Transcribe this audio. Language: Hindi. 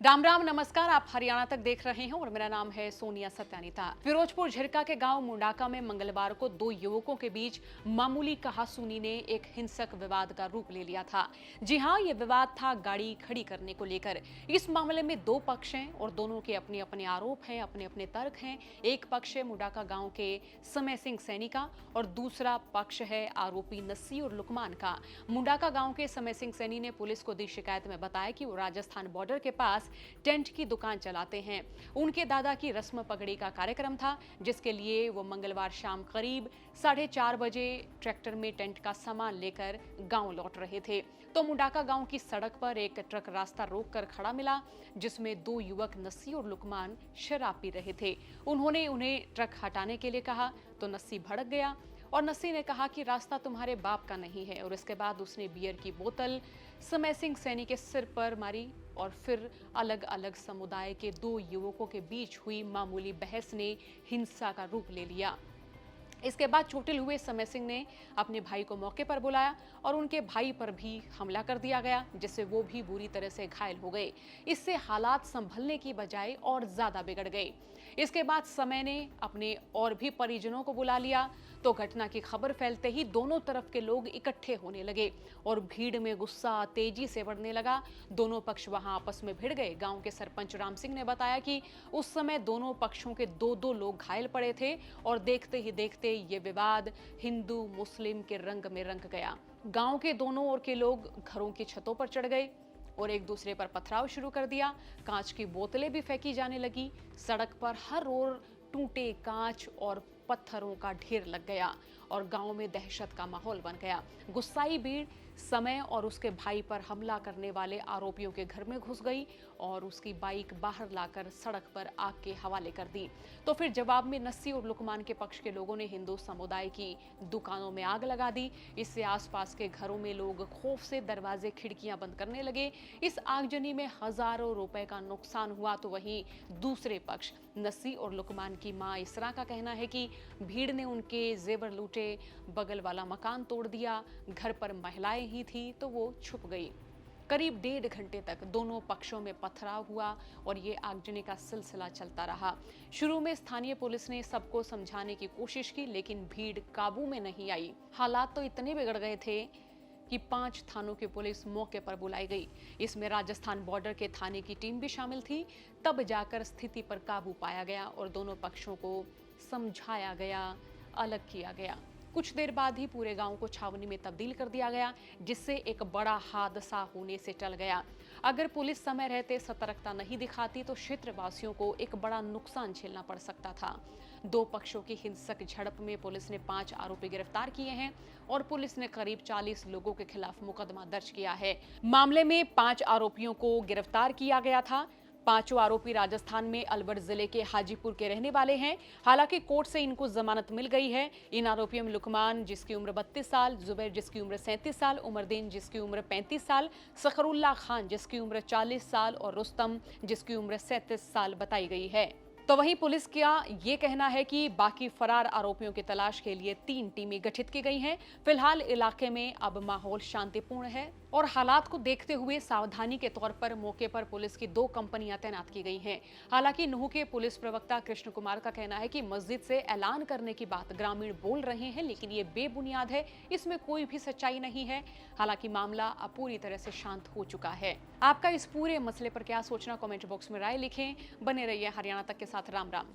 राम राम नमस्कार। आप हरियाणा तक देख रहे हैं और मेरा नाम है सोनिया सत्यानीता। फिरोजपुर झिरका के गांव मुंडाका में मंगलवार को दो युवकों के बीच मामूली कहासुनी ने एक हिंसक विवाद का रूप ले लिया था। जी हां, ये विवाद था गाड़ी खड़ी करने को लेकर। इस मामले में दो पक्ष हैं और दोनों के अपने अपने आरोप हैं, अपने अपने तर्क हैं। एक पक्ष है मुंडाका गाँव के समय सिंह सैनी का और दूसरा पक्ष है आरोपी नस्सी और लुकमान का। मुंडाका गाँव के समय सिंह सैनी ने पुलिस को दी शिकायत में बताया कि वो राजस्थान बॉर्डर के पास टेंट की दुकान चलाते हैं। उनके दादा की रस्म पगड़ी का कार्यक्रम था, जिसके लिए वो मंगलवार शाम करीब 4:30 बजे ट्रैक्टर में टेंट का सामान लेकर गांव लौट रहे थे। तो मुंडाका गांव की सड़क पर एक ट्रक रास्ता रोककर खड़ा मिला, जिसमें दो युवक नस्सी और लुकमान शराब पी रहे थे। उन्होंने उन्हें ट्रक हटाने के लिए कहा तो नस्सी भड़क गया और नस्सी ने कहा कि रास्ता तुम्हारे बाप का नहीं है, और इसके बाद उसने बियर की बोतल समय सिंह सैनी के सिर पर मारी और फिर अलग अलग समुदाय के दो युवकों के बीच हुई मामूली बहस ने हिंसा का रूप ले लिया। इसके बाद चोटिल हुए समय सिंह ने अपने भाई को मौके पर बुलाया और उनके भाई पर भी हमला कर दिया गया, जिससे वो भी बुरी तरह से घायल हो गए। इससे हालात संभलने की बजाय और ज्यादा बिगड़ गए। इसके बाद समय ने अपने और भी परिजनों को बुला लिया तो घटना की खबर फैलते ही दोनों तरफ के लोग इकट्ठे होने लगे और भीड़ में गुस्सा तेजी से बढ़ने लगा। दोनों पक्ष वहां आपस में भिड़ गए। गांव के सरपंच राम सिंह ने बताया कि उस समय दोनों पक्षों के दो लोग घायल पड़े थे और देखते ही देखते ये विवाद हिंदू मुस्लिम के रंग में रंग गया। गांव के दोनों ओर के लोग घरों की छतों पर चढ़ गए और एक दूसरे पर पथराव शुरू कर दिया। कांच की बोतलें भी फेंकी जाने लगी। सड़क पर हर ओर टूटे कांच और पत्थरों का ढेर लग गया और गांव में दहशत का माहौल बन गया। गुस्साई भीड़ समय और उसके भाई पर हमला करने वाले आरोपियों के घर में घुस गई और उसकी बाइक बाहर लाकर सड़क पर आग के हवाले कर दी। तो फिर जवाब में नस्सी और लुकमान के पक्ष के लोगों ने हिंदू समुदाय की दुकानों में आग लगा दी। इससे आसपास के घरों में लोग खौफ से दरवाजे खिड़कियां बंद करने लगे। इस आगजनी में हजारों रुपए का नुकसान हुआ। तो वहीं दूसरे पक्ष नस्सी और लुकमान की मां इसरा का कहना है कि भीड़ ने उनके जेवर लूटे, बगल वाला मकान तोड़ दिया। घर पर महिलाएं ही थी तो वो छुप गई। करीब 1.5 घंटे तक दोनों पक्षों में पथराव हुआ और ये आगजनी का सिलसिला चलता रहा। शुरू में स्थानीय पुलिस ने सबको समझाने की कोशिश की, लेकिन भीड़ काबू में नहीं आई। हालात तो इतने बिगड़ गए थे कि 5 थानों की पुलिस मौके पर बुलाई गई। इसमें राजस्थान बॉर्डर के थाने की टीम भी शामिल थी। तब जाकर स्थिति पर काबू पाया गया और दोनों पक्षों को समझाया गया, अलग किया गया। कुछ देर बाद ही पूरे गांव को छावनी में तब्दील कर दिया गया, जिससे एक बड़ा हादसा होने से टल गया। अगर पुलिस समय रहते सतर्कता नहीं दिखाती तो क्षेत्रवासियों को एक बड़ा नुकसान झेलना पड़ सकता था। दो पक्षों की हिंसक झड़प में पुलिस ने 5 आरोपी गिरफ्तार किए हैं और पुलिस ने करीब 40 लोगों के खिलाफ मुकदमा दर्ज किया है। मामले में 5 आरोपियों को गिरफ्तार किया गया था। पांचों आरोपी राजस्थान में अलवर जिले के हाजीपुर के रहने वाले हैं। हालांकि कोर्ट से इनको जमानत मिल गई है। इन आरोपियों में लुकमान जिसकी उम्र 32 साल, जुबैर जिसकी उम्र 37 साल, उमरदीन जिसकी उम्र 35 साल, सखरुल्ला खान जिसकी उम्र 40 साल और रुस्तम जिसकी उम्र 37 साल बताई गई है। तो वहीं पुलिस का ये कहना है कि बाकी फरार आरोपियों की तलाश के लिए 3 टीमें गठित की गई हैं। फिलहाल इलाके में अब माहौल शांतिपूर्ण है और हालात को देखते हुए सावधानी के तौर पर मौके पर पुलिस की 2 कंपनियां तैनात की गई हैं। हालांकि नूह के पुलिस प्रवक्ता कृष्ण कुमार का कहना है कि मस्जिद से ऐलान करने की बात ग्रामीण बोल रहे हैं, लेकिन ये बेबुनियाद है, इसमें कोई भी सच्चाई नहीं है। हालांकि मामला अब पूरी तरह से शांत हो चुका है। आपका इस पूरे मसले पर क्या सोचना, कमेंट बॉक्स में राय लिखें। बने रहिए हरियाणा तक के साथ। राम राम।